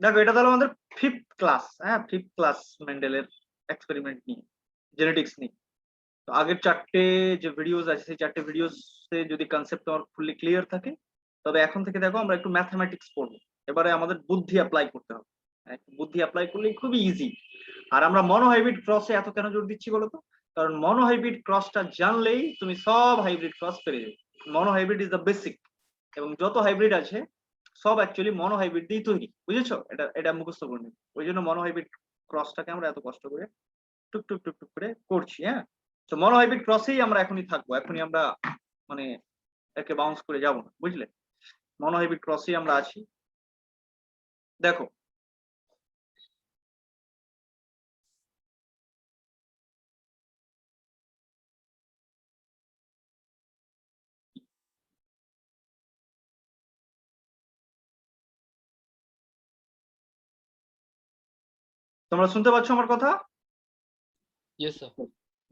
দেখো এটা তাহলে আমাদের 5th ক্লাস, হ্যাঁ 5th ক্লাস মেন্ডেলের এক্সপেরিমেন্ট নিয়ে, জেনেটিক্স নিয়ে। তো আগের 4টে যে ভিডিওস আছে সেই 4টে ভিডিওসে যদি কনসেপ্ট তোমার ফুললি ক্লিয়ার থাকে, তবে এখন থেকে দেখো আমরা একটু ম্যাথমেটিক্স পড়বো। এবারে আমাদের বুদ্ধি অ্যাপ্লাই করতে হবে, বুদ্ধি অ্যাপ্লাই করলে খুবই ইজি। আর আমরা মনোহাইব্রিড ক্রসে এত কেন জোর দিচ্ছি বলতো? কারণ মনোহাইব্রিড ক্রসটা জানলেই তুমি সব হাইব্রিড ক্রস পেরে যাবে। মনোহাইব্রিড ইজ দ্য বেসিক, এবং যত হাইব্রিড আছে সব অ্যাকচুয়ালি মনোহাইব্রিড দিয়েই তৈরি, বুঝেছো? এটা এটা মুখস্থ করে নিবে। ওই জন্য মনোহাইব্রিড ক্রসটাকে আমরা এত কষ্ট করে টুক টুক টুক টুক করে করছি। হ্যাঁ, তো মনোহাইব্রিড ক্রসেই আমরা এখনই থাকবো, এখনই আমরা মানে একে বাউন্স করে যাব না, বুঝলে? মনোহাইব্রিড ক্রসেই আমরা আছি। দেখো তোমরা শুনতে পাচ্ছ আমার কথা? Yes, sir.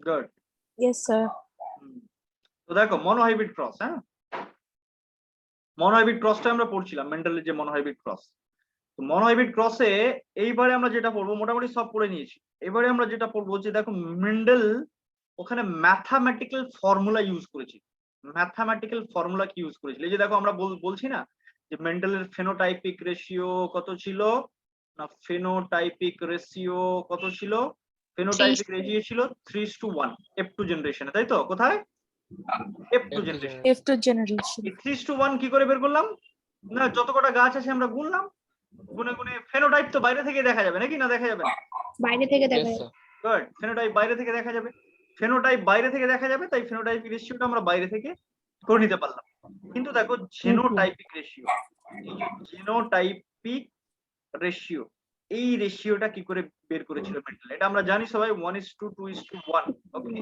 Good. Yes, sir. তো দেখো মনোহাইব্রিড ক্রস, হ্যাঁ মনোহাইব্রিড ক্রসটা আমরা পড়ছিলাম, মেন্ডেলের যে মনোহাইব্রিড ক্রস। তো মনোহাইব্রিড ক্রসে এইবারে আমরা যেটা পড়বো মোটামুটি সব পড়ে নিয়েছি। এবারে আমরা যেটা পড়বো যে দেখো মেন্ডেল ওখানে ম্যাথামেটিক্যাল ফর্মুলা ইউজ করেছি। ম্যাথামেটিক্যাল ফর্মুলা কি ইউজ করেছিল? এই যে দেখো আমরা বলছি না যে মেন্ডেলের ফেনোটাইপিক রেশিও কত ছিল না, ফেনোটাইপিক রেশিও কত ছিল? ফেনোটাইপিক রেশিও ছিল 3:1 F2 জেনারেশনে, তাই তো? কোথায়? F2 generation. F2 generation. 3:1 কি করে বের করলাম? না যত কটা গাছ আছে আমরা গুনলাম, গুনে গুনে ফেনোটাইপ তো বাইরে থেকে দেখা যাবে নাকি না দেখা যাবে না? বাইরে থেকে দেখা Yes, যায়। sir. গুড, ফেনোটাইপ বাইরে থেকে দেখা যাবে। ফেনোটাইপ বাইরে থেকে দেখা যাবে, তাই ফেনোটাইপিক রেশিওটা আমরা বাইরে থেকে করে নিতে পারলাম। কিন্তু দেখো জেনোটাইপিক রেশিও, এই যে জেনোটাইপিক রেশিও, এই রেশিওটা কি করে বের করেছিল মেন্ডেল? এটা আমরা জানি সবাই 1:2:1। ওকে,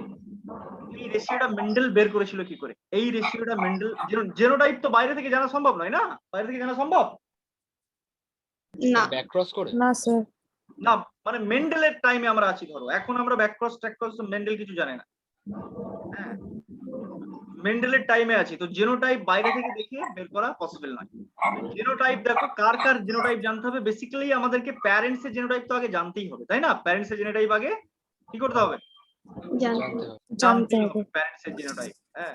এই রেশিওটা মেন্ডেল বের করেছিল কি করে? এই রেশিওটা মেন্ডেল, জেনোটাইপ তো বাইরে থেকে জানা সম্ভব নয় না? বাইরে থেকে জানা সম্ভব না, Back cross করে? না স্যার। না, মানে মেন্ডেলের টাইমে আমরা আছি। ধরো এখন আমরা ব্যাকক্রস ট্র্যাকক্রস মেন্ডেল কিছু জানে না, হ্যাঁ মেন্ডেলের টাইমে আছি, তো জেনোটাইপ বাইরে থেকে দেখে বের করা পসিবল নয়। জেনোটাইপ দেখো কার কার জেনোটাইপ জানতে হবে। বেসিক্যালি আমাদেরকে প্যারেন্টস এর জেনোটাইপ তো আগে জানতেই হবে, তাই না? প্যারেন্টস এর জেনোটাইপ আগে কি করতে হবে? জানতে হবে। প্যারেন্টস এর জেনোটাইপ, হ্যাঁ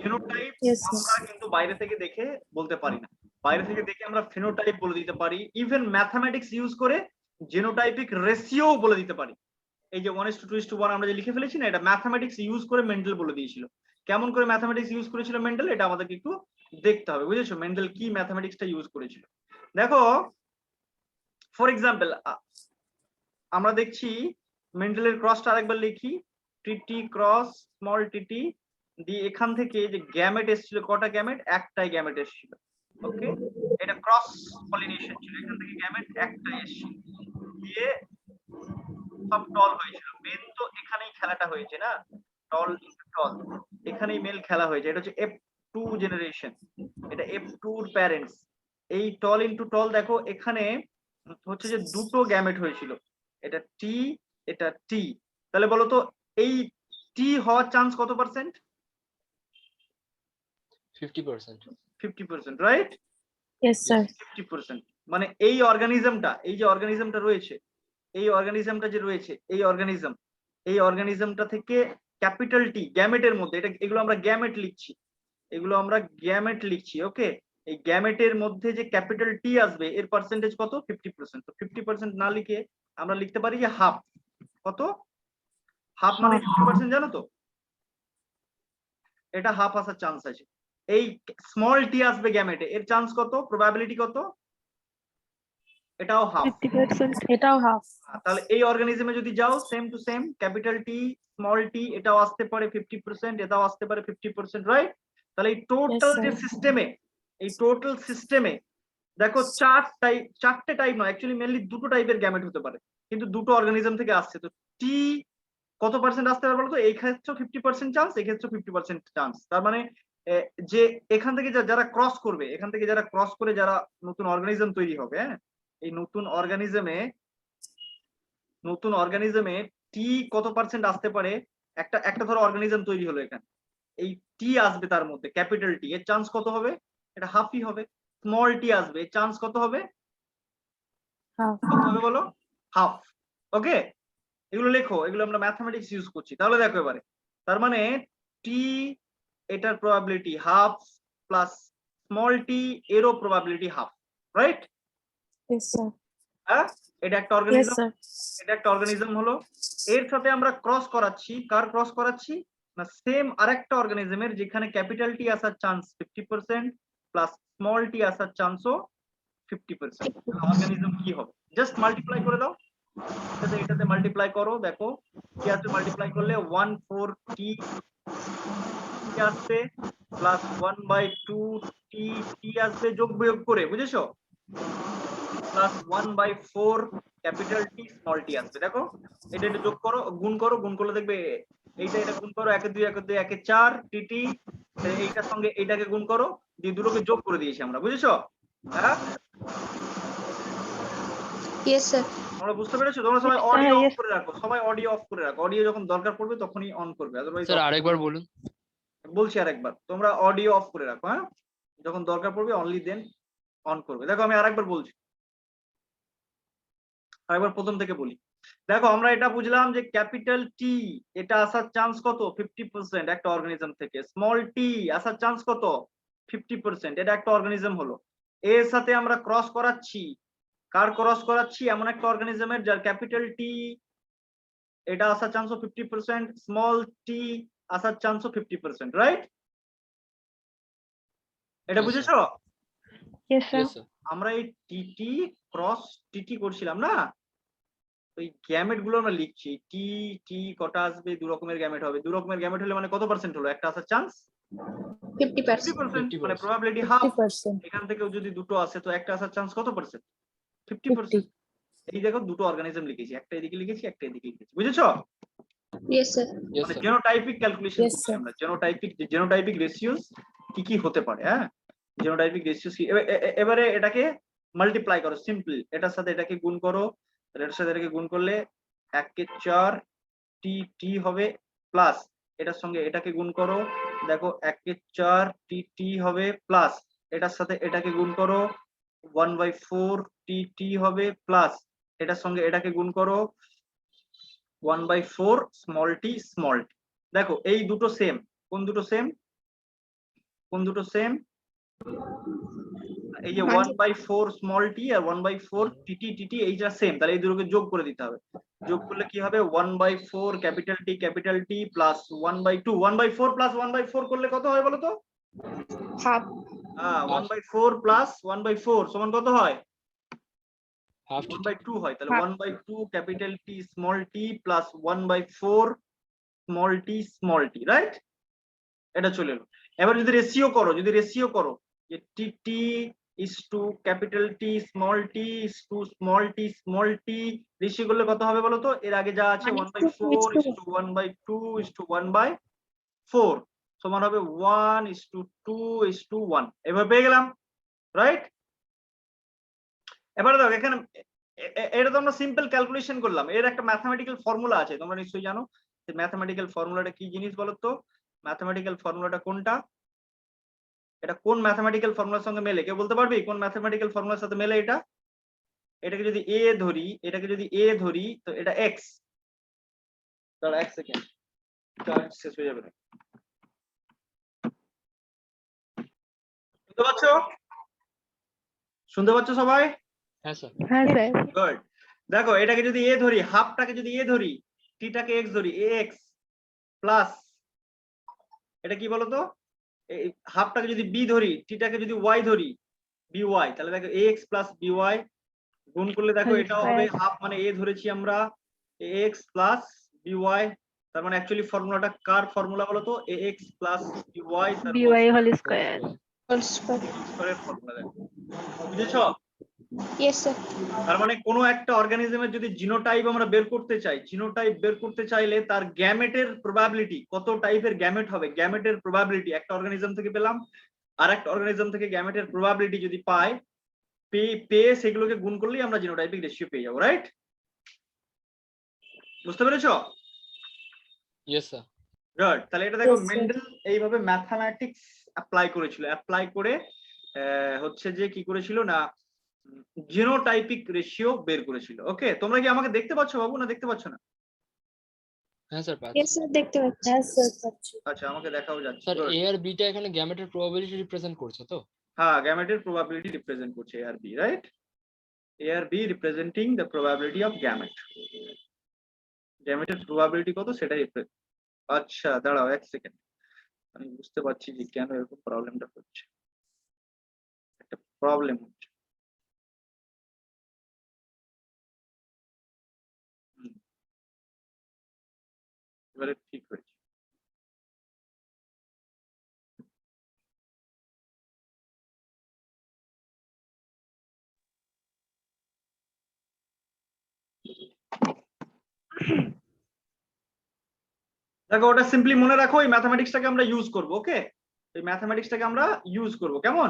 জেনোটাইপ Yes, sir. আমরা কিন্তু বাইরে থেকে দেখে বলতে পারি না। বাইরে থেকে দেখে আমরা ফেনোটাইপ বলে দিতে পারি, ইভেন ম্যাথমেটিক্স ইউজ করে জেনোটাইপিক রেশিও বলে দিতে পারি। এই যে 1:2:1 আমরা যে লিখে ফেলেছি না, এটা ম্যাথমেটিক্স ইউজ করে মেন্ডেল বলে দিয়েছিল। কেমন করে ম্যাথমেটিক্স ইউজ করেছিল মেন্ডেল, এটা আমাদেরকে একটু দেখতে হবে, বুঝেছো? মেন্ডেল কি ম্যাথমেটিক্সটা ইউজ করেছিল। দেখো ফর এক্সাম্পল আমরা দেখছি মেন্ডেলের ক্রসটা আরেকবার লিখি, টিটি ক্রস স্মল টিটি দিয়ে এখান থেকে যে গ্যামেট এসেছিল, কটা গ্যামেট? একটাই গ্যামেট এসেছিল। ওকে, এটা ক্রস পলিনেশন ছিল, এখান থেকে গ্যামেট একটাই এসেছিল, দিয়ে সব টল হয়েছিল। মেন তো এখানেই খেলাটা হয়েছে না, টল ইনটু টল, এখানেই মেল খেলা হয়েছে। এটা হচ্ছে F2 জেনারেশন, এটা F2 এর প্যারেন্টস। এই টল ইনটু টল দেখো এখানে হচ্ছে যে দুটো গ্যামেট হয়েছিল, এটা টি এটা টি। তাহলে বলো তো এই টি হওয়ার চান্স কত পার্সেন্ট? 50%. 50%, রাইট? Yes, sir. 50%। মানে এই অর্গানিজমটা, এই যে অর্গানিজমটা রয়েছে, এই অর্গানিজমটা যে রয়েছে, এই অর্গানিজমটা থেকে ক্যাপিটাল টি গ্যামেটের মধ্যে, এটা এগুলো আমরা গ্যামেট লিখছি, এগুলো আমরা গ্যামেট লিখছি। ওকে, এই গ্যামেটের মধ্যে যে ক্যাপিটাল টি আসবে এর পার্সেন্টেজ কত? 50%। তো 50% না লিখে আমরা লিখতে পারি যে হাফ। কত? হাফ মানে 50%, জানো তো? এটা হাফ আসার চান্স আছে। এই স্মল টি আসবে গ্যামেটে, এর চান্স কত? প্রবাবিলিটি কত? এটাও হাফ। 50%, এটাও হাফ। তাহলে এই অর্গানিজমে যদি যাও same to same, capital T small T এটাও আসতে পারে 50%, এটাও আসতে পারে 50%, রাইট? তাহলে এই টোটাল যে সিস্টেমে, এই টোটাল সিস্টেমে দেখো চারটে টাইপ নয়, অ্যাকচুয়ালি মেনলি দুটো টাইপের গ্যামেট হতে পারে, কিন্তু দুটো অর্গানিজম থেকে আসছে। তো টি কত পার্সেন্ট আসতে পারে বলতো? এই ক্ষেত্রে 50% চান্স, এই ক্ষেত্রে 50% চান্স। তার মানে যে এখান থেকে যারা ক্রস করবে, এখান থেকে যারা ক্রস করে যারা নতুন অর্গানিজম তৈরি হবে, হ্যাঁ এই নতুন অর্গানিজমে টি কত পার্সেন্ট আসতে পারে? একটা ধরো অর্গানিজম তৈরি হলো, এখানে এই টি আসবে, তার মধ্যে ক্যাপিটাল টি, এর চান্স কত হবে? এটা হাফই হবে। স্মল টি আসবে, এর চান্স কত হবে? half, কত হবে বলো? হাফ। ওকে, এগুলো লেখো, এগুলো আমরা ম্যাথমেটিক্স ইউজ করছি। তাহলে দেখো এবারে, তার মানে টি এটার probability half plus small tea এরও probability half, right? yes sir, হ্যাঁ, এটা একটা yes অর্গানিজম, sir, এটা একটা অর্গানিজম হলো। এর সাথে আমরা ক্রস করাচ্ছি, কার ক্রস করাচ্ছি না সেম আরেকটা অর্গানিজমের, যেখানে ক্যাপিটাল টি আসার চান্স 50% প্লাস স্মল টি আসার চান্সও 50%। অর্গানিজম কি হবে? জাস্ট মাল্টিপ্লাই করে দাও, এটাতে মাল্টিপ্লাই করো, দেখো কি আছে, মাল্টিপ্লাই করলে 1/4 টি আসবে প্লাস 1/2 টি টি আসবে, যোগ বিয়োগ করে, বুঝেছো? প্লাস 1/4 ক্যাপিটাল টি স্মল টি আসবে। দেখো এটা একটু যোগ করো, গুণ করো, গুণ করলে দেখবে এটা গুণ করো, 1 2 1 2 1 4 টি, এইটার সঙ্গে এইটাকে গুণ করো, দিয়ে দুটোকে যোগ করে দিয়েছি আমরা, বুঝেছো? হ্যাঁ, yes sir, তোমরা বুঝতে পেরেছো? তোমরা সবাই অডিও অফ yes. করে রাখো, সবাই অডিও অফ করে রাখো, অডিও যখন দরকার পড়বে তখনই অন করবে, আদারওয়াইজ স্যার আরেকবার বলুন। বলছি আরেকবার, তোমরা অডিও অফ করে রাখো, হ্যাঁ, যখন দরকার পড়বে অনলি দেন অন করবে। দেখো আমি আরেকবার বলছি, আরেকবার প্রথম থেকে বলি। দেখো আমরা এটা বুঝলাম যে ক্যাপিটাল টি এটা আসার চান্স কত? 50% একটা অর্গানিজম থেকে। স্মল টি আসার চান্স কত? 50%, এটা একটা অর্গানিজম হলো। এর সাথে আমরা ক্রস করাচ্ছি, কার ক্রস করাচ্ছি? এমন একটা অর্গানিজমের যার ক্যাপিটাল টি এটা আসার চান্সও 50%, স্মল টি আসার চান্সও 50%, রাইট? এটা Yes, বুঝেছো? Yes sir, Yes, sir. আমরা এই টিটি ক্রস টিটি করছিলাম না, ওই গ্যামেট গুলো আমরা লিখছি, টি টি কটা আসবে? দু রকমের গ্যামেট হবে, দু রকমের গ্যামেট হলে মানে কত পার্সেন্ট হলো? একটা আসার চান্স 50%, 50%, মানে 50%. Probability half. 50%, এখান থেকেও যদি দুটো আসে তো একটা আসার চান্স কত পার্সেন্ট? 50, 50%। এই দেখো দুটো অর্গানিজম লিখেছি, একটা এদিকে লিখেছি, একটা এদিকে লিখেছি, বুঝেছো? yes sir, Yes, মানে sir. জেনোটাইপিক ক্যালকুলেশন Yes, করছি sir. আমরা, জেনোটাইপিক রেশিওস কি কি হতে পারে, হ্যাঁ, জেনোটাইপিক রেশিওস কি। এবারে এটাকে মাল্টিপ্লাই করো, সিম্পল, এটার সাথে এটাকে গুণ করো, এটার সাথে এটাকে গুণ করলে 1 কে 4 টি টি হবে, প্লাস এটার সঙ্গে এটাকে গুণ করো, দেখো 1 কে 4 টি টি হবে, প্লাস এটার সাথে এটাকে গুণ করো 1/4 টি টি হবে, প্লাস এটার সঙ্গে এটাকে গুণ করো 1/4 স্মল টি স্মল টি। দেখো এই দুটো সেম, কোন দুটো সেম? কোন দুটো সেম? এই যে 1/4 স্মল টি আর 1/4 টিটি টিটি, এইটা সেম, তাহলে এই দুটোকে যোগ করে দিতে হবে। যোগ করলে কি হবে? 1/4 ক্যাপিটাল টি প্লাস 1/2, 1/4 প্লাস 1/4 করলে কত হয় বলো তো? half, 1/4 প্লাস 1/4 সমান কত হয়? Half to 1/2 হয়। তাহলে Half. 1/2 ক্যাপিটাল টি স্মল টি প্লাস 1/4 স্মল টি, রাইট? এটা চলে এলো। এবার যদি রেশিও করো, যে টি টি is to capital T small T is to small tea, ratio করলে কত হবে বলো তো? এর আগে যা আছে 1/4 ইস টু 1/2 ইস টু 1/4 সমান হবে 1:2:1, এবার পেয়ে গেলাম, রাইট? এবারে দেখো এখানে এটা তো আমরা সিম্পল ক্যালকুলেশন করলাম, এর একটা ম্যাথমেটিক্যাল ফর্মুলা আছে, তোমরা নিশ্চয়ই জানো। ম্যাথমেটিক্যাল ফর্মুলাটা কি জিনিস বলো তো? ম্যাথমেটিক্যাল ফর্মুলাটা কোনটা? এটা কোন ম্যাথমেটিক্যাল ফর্মুলার সঙ্গে মেলে? কেউ বলতে পারবি কোন ম্যাথমেটিক্যাল ফর্মুলার সাথে মেলে এটা? এটাকে যদি এ ধরি, তো এটা এক্স। দাঁড়া এক সেকেন্ড, চার্জ শেষ হয়ে যাবে। শুনতে পাচ্ছ? শুনতে পাচ্ছ সবাই? Yes, sir. হ্যাঁ স্যার, গুড। দেখো এটাকে যদি এ ধরি, হাফটাকে যদি এ ধরি, টিটাকে এক্স ধরি, এ এক্স প্লাস এটা কি বলতো? এই হাফটাকে যদি বি ধরি, টিটাকে যদি ওয়াই ধরি, বি ওয়াই, তাহলে দেখো এ এক্স প্লাস বি ওয়াই গুণ করলে দেখো Whole এটাও square. হবে হাফ, মানে এ ধরেছি আমরা a x plus b y, তার মানে অ্যাকচুয়ালি ফর্মুলাটা কার ফর্মুলা বলতো? A x plus b y তার by whole Whole square, square. whole square, স্কয়ারের ফর্মুলা। দেখো বুঝেছো? yes sir, তার মানে কোনো একটা অর্গানিজমের যদি জিনোটাইপ আমরা বের করতে চাই, জিনোটাইপ বের করতে চাইলে তার গ্যামেটের প্রবাবিলিটি, কত টাইপের গ্যামেট হবে, গ্যামেটের প্রবাবিলিটি একটা অর্গানিজম থেকে পেলাম, আর একটা অর্গানিজম থেকে গ্যামেটের প্রবাবিলিটি যদি পাই, পেয়ে সেগুলোকে গুণ করলেই আমরা জিনোটাইপিক রেশিও পেয়ে যাবো, রাইট? বুঝতে পেরেছো? Yes, sir. গুড। তাহলে এটা দেখো Yes, sir. মেন্ডেল এইভাবে ম্যাথমেটিক্স অ্যাপ্লাই করেছিল, অ্যাপ্লাই করে হচ্ছে যে কি করেছিল না, জিনোটাইপিক রেশিও বের করেছিল। ওকে, তোমরা কি আমাকে দেখতে পাচ্ছ বাবু, না দেখতে পাচ্ছ না? হ্যাঁ স্যার পাচ্ছি। Yes, sir. দেখতে পাচ্ছি। Yes, sir. পাচ্ছি। আচ্ছা, আমাকে দেখাও যাচ্ছে। Sir Good. এ আর বিটা এখানে গ্যামেটের প্রবাবিলিটি রিপ্রেজেন্ট করছে তো? হ্যাঁ, গ্যামেটের প্রবাবিলিটি রিপ্রেজেন্ট করছে এ আর বি, রাইট? এ আর B representing the probability of gamete. গ্যামেটের প্রবাবিলিটি কত সেটাই। আচ্ছা দাঁড়াও এক সেকেন্ড, আমি বুঝতে পারছি যে কেন এরকম প্রবলেমটা হচ্ছে। একটা প্রবলেম হচ্ছে। এবারে ঠিক হয়েছে। দেখো, ওটা সিম্পলি মনে রাখো, এই ম্যাথমেটিক্সটাকে আমরা ইউজ করবো। ওকে, এই ম্যাথমেটিক্সটাকে আমরা ইউজ করবো, কেমন?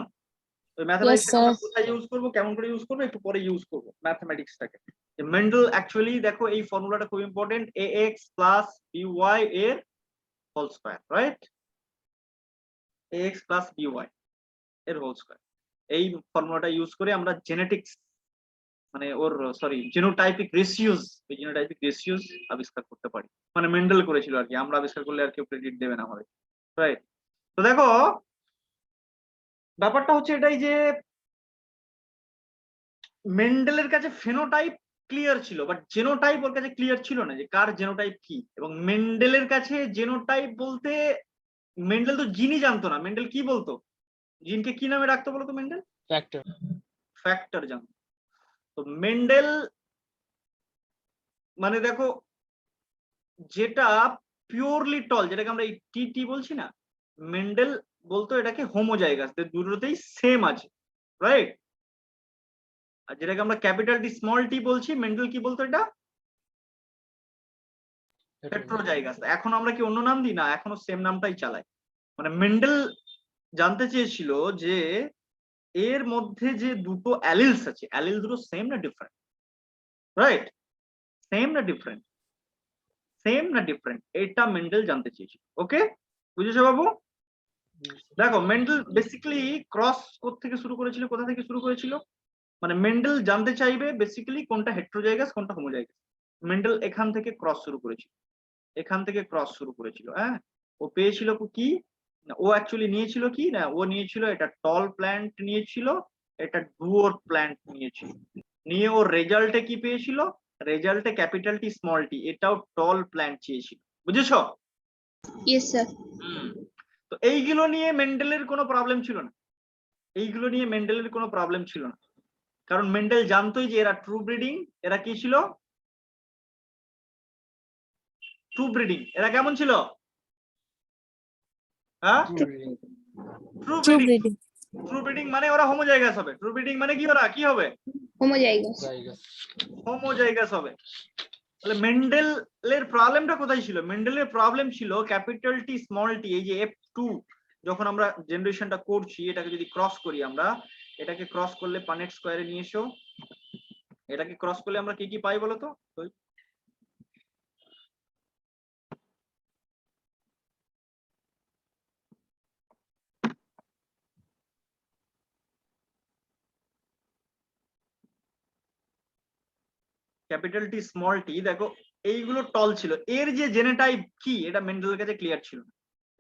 ওই ম্যাথমেটিক্সটাকে আমরা কোথায় ইউজ করবো, কেমন করে ইউজ করবো, একটু পরে ইউজ করবো ম্যাথমেটিক্সটাকে। মেন্ডেল অ্যাকচুয়ালি দেখো এই ফর্মুলাটা খুব ইম্পর্টেন্ট, ax প্লাস by এর whole square, right? ax plus by এর হোল স্কয়ার, এই ফর্মুলাটা ইউজ করে আমরা জেনেটিক্স মানে ওর সরি জিনোটাইপিক রেশিওস, এই জিনোটাইপিক রেশিওস আবিষ্কার করতে পারি। মানে মেন্ডেল করেছিল আর কি, আমরা আবিষ্কার করলে আর কেউ ক্রেডিট দেবে না আমাদের, রাইট? তো দেখো ব্যাপারটা হচ্ছে এটাই যে মেন্ডেলের কাছে ফেনোটাইপ ক্লিয়ার ছিল, বাট জেনোটাইপ ওর কাছে ক্লিয়ার ছিল না যে কার জেনোটাইপ কি। এবং মেন্ডেলের কাছে জেনোটাইপ বলতে, মেন্ডেল তো জিনই জানতো না। মেন্ডেল কি বলতো, জিনকে কি নামে রাখতো বলতো মেন্ডেল? ফ্যাক্টর। ফ্যাক্টর জানতো। তো মেন্ডেল মানে দেখো, যেটা পিওরলি টল, যেটাকে আমরা এই টি বলছি না, মেন্ডেল বলতো এটাকে হোমোজাইগাস, দুটোতেই সেম আছে, রাইট? আর যেটাকে আমরা ক্যাপিটাল টি স্মল টি বলছি, মেন্ডেল কি বলতো এটা হেটেরোজাইগাস। এখন আমরা কি অন্য নাম দিই? না, এখনো সেম নামটাই চালাই। মানে মেন্ডেল জানতে চেয়েছিল যে এর মধ্যে যে দুটো অ্যালিলস আছে, অ্যালিল দুটো সেম না ডিফারেন্ট, রাইট? সেম না ডিফারেন্ট, সেম না ডিফারেন্ট, এটা মেন্ডেল জানতে চেয়েছিল। ওকে, বুঝেছো বাবু? দেখো মেন্ডেল বেসিক্যালি ক্রস থেকে শুরু করেছিল, কোথা থেকে শুরু করেছিল? মানে মেন্ডেল জানতে চাইবে বেসিক্যালি কোনটা হেটেরোজাইগাস কোনটা হোমোজাইগাস। মেন্ডেল এখান থেকে ক্রস শুরু করেছিল, এখান থেকে ক্রস শুরু করেছিল। হ্যাঁ, ও পেয়েছিল কি না, ও অ্যাকচুয়ালি নিয়েছিল কি না, ও নিয়েছিল এটা টল প্ল্যান্ট নিয়েছিল, এটা ডুয়ার্ফ প্ল্যান্ট নিয়েছিল। নিয়ে ওর রেজাল্টে কি পেয়েছিল? রেজাল্টে ক্যাপিটাল টি স্মল টি, এটাও টল প্ল্যান্ট চেয়েছিল। বুঝেছো? Yes, sir. তো এইগুলো নিয়ে মেন্ডেলের কোনো প্রবলেম ছিল না, এইগুলো নিয়ে মেন্ডেলের কোনো প্রবলেম ছিল না, কারণ মেন্ডেল জানতোই যে এরা ট্রু ব্রিডিং। এরা কি ছিল? True breeding. এরা কেমন ছিল? হ্যাঁ, ট্রু ব্রিডিং। ট্রু ব্রিডিং মানে ওরা হোমোজাইগাস হবে। ট্রু ব্রিডিং মানে কি, ওরা কি হবে? Homozygous. হোমোজাইগাস হবে। তাহলে মেন্ডেলের প্রবলেমটা কোথায় ছিল? মেন্ডেলের প্রবলেম ছিল ক্যাপিটাল টি স্মল টি, এই যে F2 যখন আমরা জেনারেশনটা করছি, এটাকে যদি ক্রস করি, আমরা এটাকে ক্রস করলে পানেট স্কয়ারে নিয়ে এসো, এটাকে ক্রস করলে আমরা কি কি পাই বলো তো? ক্যাপিটাল টি স্মল টি, দেখো এইগুলো টল ছিল। এর যে জেনোটাইপ কি, এটা মেন্ডেলের কাছে ক্লিয়ার ছিল না।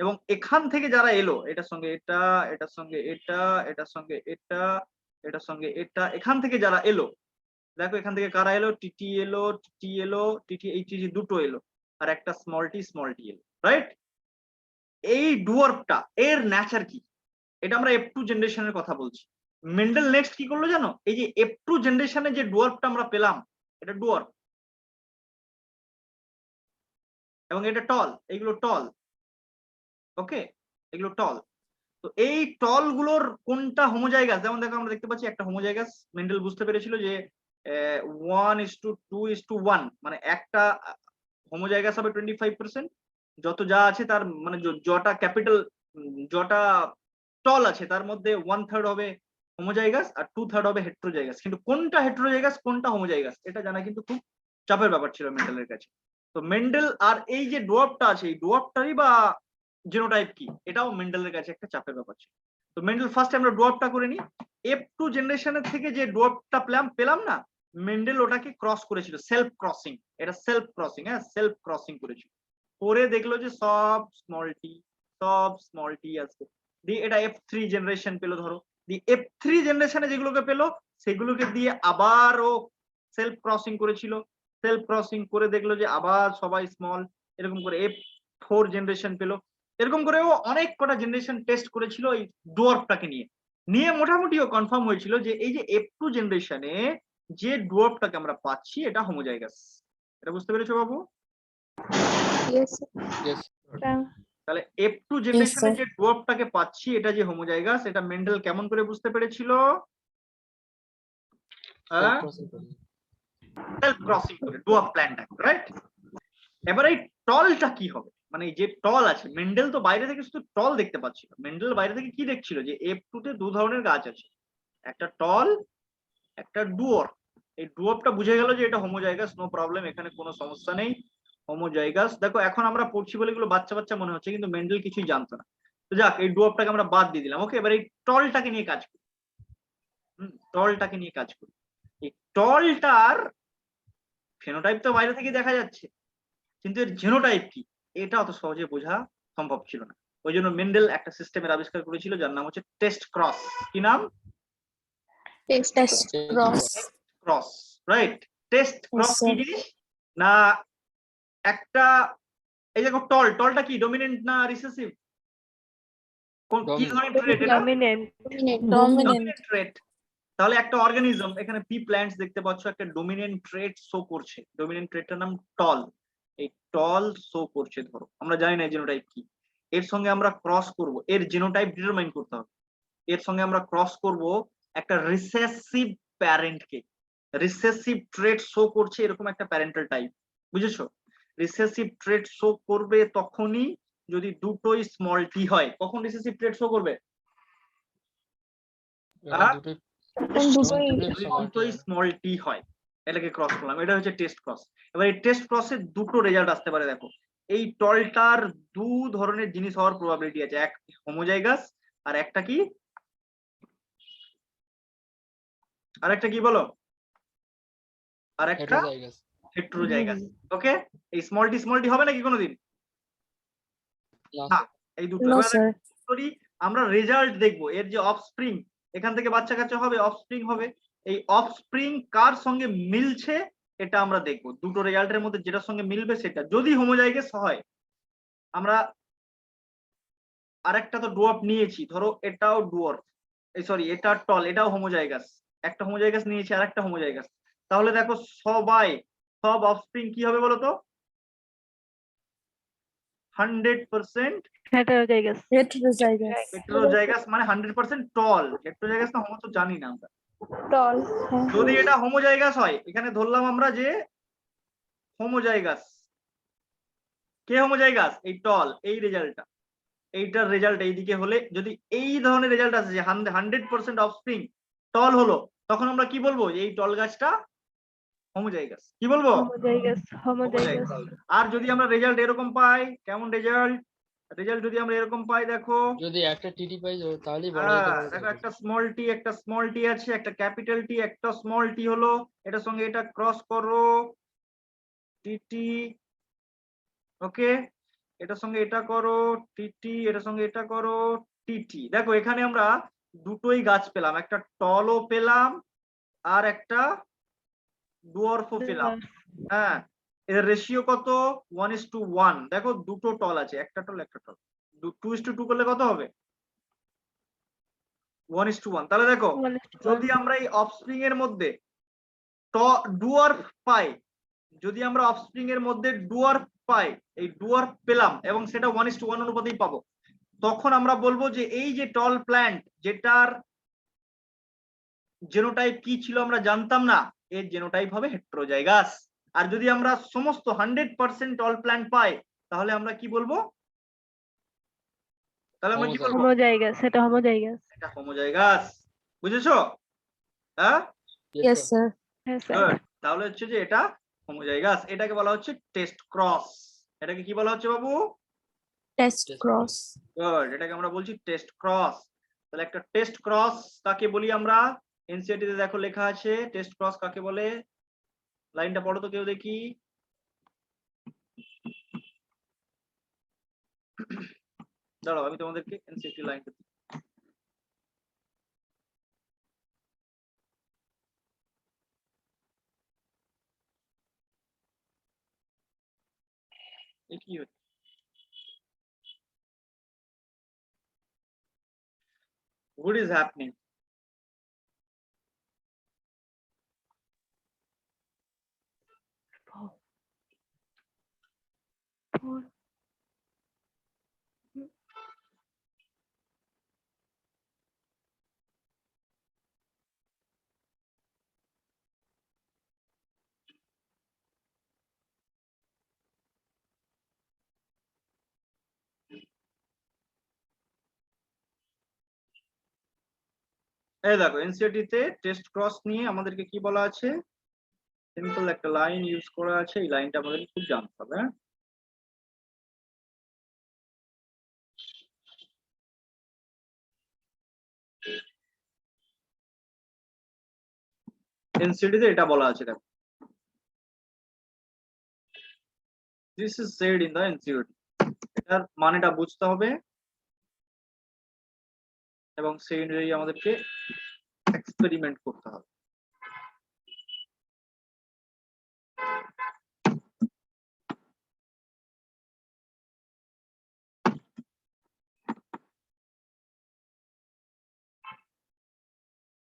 এবং এখান থেকে যারা এলো, এটার সঙ্গে এটা, এটার সঙ্গে এটা, এটার সঙ্গে এটা, এটার সঙ্গে এটা, এখান থেকে যারা এলো, দেখো এখান থেকে কারা এলো? টিটি এলো, টিটি এলো, টিটি, এই টিটি দুটো এলো, আর একটা স্মল টি এলো, রাইট? এই ডুয়ার্ফটা এর ন্যাচার কি, এটা আমরা F2 জেনারেশনের কথা বলছি। মেন্ডেল নেক্সট কি করলো জানো? এই যে F2 জেনারেশনে যে ডুয়ার্ফটা আমরা পেলাম, এটা ডুয়ার্ফ এবং এটা টল, এইগুলো টল। ওকে, এগুলো টল। তো এই টল গুলোর কোনটা হোমোজাইগাস? যেমন দেখো আমরা দেখতে পাচ্ছি একটা হোমোজাইগাস। মেন্ডেল বুঝতে পেরেছিল যে 1:2:1, মানে একটা হোমোজাইগাস হবে 25%, যত যা আছে তার মানে যটা ক্যাপিটাল, যটা টল আছে তার মধ্যে 1/3 হবে হোমোজাইগাস আর 2/3 হবে হেটেরোজাইগাস। কিন্তু কোনটা হেটেরোজাইগাস কোনটা হোমোজাইগাস এটা জানা কিন্তু খুব চাপের ব্যাপার ছিল মেন্ডেলের কাছে। তো মেন্ডেল আর এই যে ডুয়ার্ফটা আছে, এই ডুয়ার্ফটারই বা জিনোটাইপ কি, এটাও মেন্ডেলের কাছে একটা চাপের ব্যাপার ছিল। তো মেন্ডেল ফার্স্ট আমরা ডুয়ার্ফটা করে নিই। F2 জেনারেশনের থেকে যে ডুয়ার্ফটা পেলাম না, মেন্ডেল ওটাকে ক্রস করেছিল, সেলফ ক্রসিং, এটা সেলফ ক্রসিং, হ্যাঁ সেলফ ক্রসিং করেছিল, করে দেখলো যে সব স্মল টি আছে, দিয়ে এটা F3 জেনারেশন পেলো ধরো, দিয়ে F3 জেনারেশনে যেগুলোকে পেলো সেগুলোকে দিয়ে আবারও সেলফ ক্রসিং করেছিল, সেলফ ক্রসিং করে দেখলো যে আবার সবাই স্মল, এরকম করে F4 জেনারেশন পেলো, এরকম করে ও অনেক কটা জেনারেশন টেস্ট করেছিল এই ডুয়ার্ফটাকে নিয়ে মোটামুটিও কনফার্ম হয়েছিল যে এই যে F2 জেনারেশনে যে ডুয়ার্ফটাকে আমরা পাচ্ছি এটা হোমোজাইগাস। এটা বুঝতে পেরেছো বাবু? Yes, sir. Yes. তাহলে F2 জেনারেশনে sir. যে ডুয়ার্ফটাকে পাচ্ছি এটা যে হোমোজাইগাস, এটা মেন্ডেল কেমন করে বুঝতে পেরেছিল? Self-crossing করে। সেলফ ক্রসিং করে ডুয়ার্ফ প্ল্যান্টটাকে, রাইট? এবার এই টলটা কি হবে, মানে এই যে টল আছে, মেন্ডেল তো বাইরে থেকে শুধু টল দেখতে পাচ্ছিল, মেন্ডেল বাইরে থেকে কি দেখছিল যে F2 তে দু ধরনের গাছ আছে, একটা টল একটা ডুয়ার্ফ। এই ডুয়ার্ফটা বুঝে গেল যে এটা হোমোজাইগাস, নো প্রবলেম, এখানে কোনো সমস্যা নেই, হোমোজাইগাস। দেখো এখন আমরা পড়ছি বলে এগুলো বাচ্চা বাচ্চা মনে হচ্ছে, কিন্তু মেন্ডেল কিছুই জানতো না। তো যাক, এই ডুয়ার্ফটাকে আমরা বাদ দিয়ে দিলাম, ওকে। এবার এই টলটাকে নিয়ে কাজ করি, টলটাকে নিয়ে কাজ করি। এই টলটার ফেনোটাইপ তো বাইরে থেকে দেখা যাচ্ছে, কিন্তু এর জেনোটাইপ কি এটা অত সহজে বোঝা সম্ভব ছিল না। ওই জন্য মেন্ডেল একটা সিস্টেমের আবিষ্কার করেছিল যার নাম হচ্ছে টেস্ট ক্রস। কি নাম? Test. Cross. Cross, right? Test cross কি sir. জিনিস না, একটা এই দেখো টলটা কি ডমিনেন্ট না রিসেসিভ? কি ধরনের ট্রেট এটা? Dominant. Dominant. ট্রেট। তাহলে একটা অর্গানিজম, এখানে পি প্ল্যান্টস দেখতে পাচ্ছ, একটা ডমিনেন্ট ট্রেট শো করছে, ডমিনেন্ট ট্রেটটার নাম টল। এই টল শো করছে, ধরো আমরা জানি না জিনোটাইপ কি, এর সঙ্গে আমরা ক্রস করব, এর জিনোটাইপ ডিটারমাইন করতে হবে, এর সঙ্গে আমরা ক্রস করব একটা রিসেসিভ প্যারেন্টকে, রিসেসিভ ট্রেট শো করছে এরকম একটা প্যারেন্টাল টাইপ, বুঝেছো? রিসেসিভ ট্রেট শো করবে তখনই যদি দুটোই স্মল টি হয়। কখন রিসেসিভ ট্রেট শো করবে? হ্যাঁ? দুটোই স্মল টি হয়, এটাকে ক্রস করলাম, এটা হচ্ছে টেস্ট ক্রস। এবার এই টেস্ট ক্রসের দুটো রেজাল্ট আসতে পারে। দেখো এই টলটার দু ধরনের জিনিস হওয়ার প্রবাবিলিটি আছে, এক হোমোজাইগাস আর একটা কি, আরেকটা কি বলো, আরেকটা হেটেরোজাইগাস। ওকে, এই স্মল টি হবে নাকি কোনোদিন? না, এই দুটো। No, sir. আমরা রেজাল্ট দেখবো, এর যে অফস্প্রিং, এখান থেকে বাচ্চা কাচ্চা হবে, অফস্প্রিং হবে, এই অফস্প্রিং কার সঙ্গে মিলছে এটা আমরা দেখবো। দুটো রেজাল্টের মধ্যে যেটার সঙ্গে মিলবে সেটা, যদি হোমোজাইগাস হয় আমরা, আরেকটা তো ডুয়ার্ফ নিয়েছি, ধরো এটাও ডুয়ার্ফ, এই সরি এটা টল, এটাও হোমোজাইগাস, একটা হোমোজাইগাস নিয়েছি আর একটা হোমোজাইগাস, তাহলে দেখো সব অফস্প্রিং কি হবে বলো তো? 100% Heterozygous. হেটেরোজাইগাস, মানে 100% টল। হেটেরোজাইগাস না হোমো তো জানি না আমরা। Tall. যদি এটা হোমোজাইগাস হয়, এখানে ধরলাম আমরা যে হোমোজাইগাস, কে হোমোজাইগাস? এই টল, এই রেজাল্টটা, এইটার রেজাল্ট এইদিকে হলে, যদি এই ধরনের রেজাল্ট আসে যে 100% অফস্প্রিং টল হলো, তখন আমরা কি বলবো? যে এই টল গাছটা হোমোজাইগাস। কি বলবো? Homozygous. আর যদি আমরা রেজাল্ট এরকম পাই, কেমন রেজাল্ট যদি আমরা এরকম পাই, দেখো যদি একটা টিটি পাই তাহলেই বলা যেতে পারে। দেখো একটা স্মল টি আছে, একটা ক্যাপিটাল টি, একটা স্মল টি হলো, এটার সঙ্গে এটা ক্রস করো টিটি, ওকে, এটার সঙ্গে এটা করো টিটি, এটার সঙ্গে এটা করো টিটি। দেখো এখানে আমরা দুটোই গাছ পেলাম, একটা টলও পেলাম আর একটা ডুয়ার্ফও পেলাম। হ্যাঁ, এর রেশিও কত? 1:1। দেখো দুটো টল আছে, একটা টল একটা টল, 2:2 করলে কত হবে? 1:1। তাহলে দেখো যদি আমরা এই অফস্প্রিং এর মধ্যে ডুয়ার্ফ পাই, যদি আমরা অফস্প্রিং এর মধ্যে ডুয়ার্ফ পাই, এই ডুয়ার্ফ পেলাম এবং সেটা 1:1 অনুপাতেই পাবো, তখন আমরা বলবো যে এই যে টল প্ল্যান্ট, যেটার জেনোটাইপ কি ছিল আমরা জানতাম না, এর জেনোটাইপ হবে হেটেরোজাইগাস। আর যদি আমরা সমস্ত 100% টল প্ল্যান্ট পাই, তাহলে আমরা কি বলবো? তাহলে আমরা কি বলবো? Homozygous. এটা homozygous. এটা হোমোজাইগাস। বুঝেছো? হ্যাঁ, Yes, sir. Yes, sir. Good. তাহলে হচ্ছে যে এটা হোমোজাইগাস, এটাকে বলা হচ্ছে টেস্ট ক্রস। এটাকে কি বলা হচ্ছে বাবু? Test cross. গুড, এটাকে আমরা বলছি টেস্ট ক্রস। তাহলে একটা টেস্ট ক্রস কাকে বলি আমরা? এনসিইআরটি তে দেখো লেখা আছে টেস্ট ক্রস কাকে বলে। লাইনটা পড়ো তো কেউ দেখি। দাঁড়াও আমি তোমাদেরকে এনসিইআরটি লাইনটা দিই। এ কি হচ্ছে? What is happening? Four. এই দেখো এনসিইআরটি তে টেস্ট ক্রস নিয়ে আমাদেরকে কি বলা আছে? সিম্পল একটা লাইন ইউজ করা আছে, এই লাইনটা আমাদের খুব জানতে হবে। হ্যাঁ, এনসিইআরটি তে এটা বলা আছে দেখো, this is said in the NCERT. এটার মানেটা বুঝতে হবে এবং সেই অনুযায়ী আমাদেরকে এক্সপেরিমেন্ট করতে হবে।